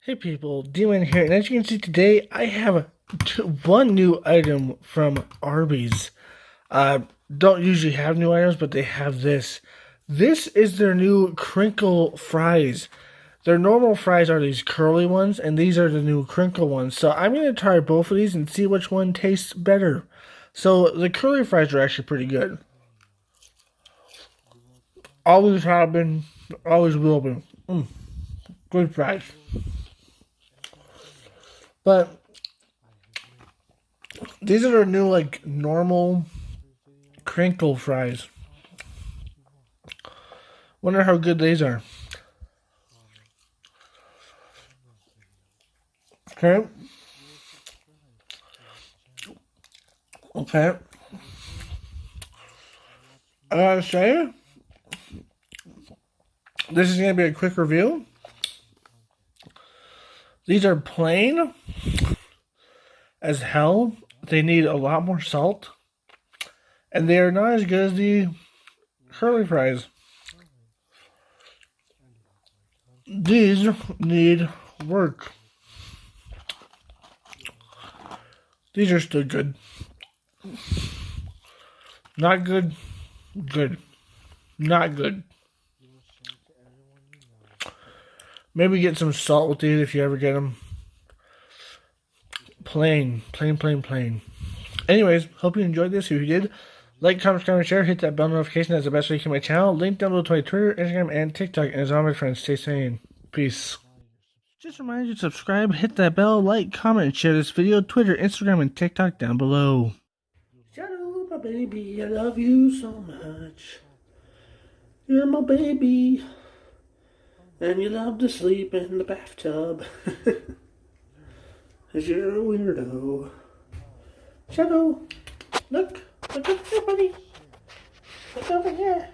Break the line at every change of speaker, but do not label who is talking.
Hey people, D-Man here, and as you can see today, I have one new item from Arby's. Don't usually have new items, but they have this. This is their new Crinkle Fries. Their normal fries are these curly ones, and these are the new crinkle ones. So I'm going to try both of these and see which one tastes better. So the curly fries are actually pretty good. Always have been, always will be. Good fries. But these are their new, like, normal crinkle fries. Wonder how good these are. Okay. Okay. I gotta say, this is gonna be a quick review. These are plain as hell. They need a lot more salt. And they are not as good as the curly fries. These need work. These are still good. Not good. Good. Not good. Maybe get some salt with these if you ever get them. Plain. Anyways, hope you enjoyed this. If you did, like, comment, subscribe, share, hit that bell notification. That's the best way to keep my channel. Link down below to my Twitter, Instagram, and TikTok. And as all my friends, stay sane. Peace. Just a reminder to subscribe, hit that bell, like, comment, and share this video. Twitter, Instagram, and TikTok down below. Shadow, my baby, I love you so much. You're my baby. And you love to sleep in the bathtub. 'Cause you're a weirdo. Shadow, look over here, buddy. Look over here.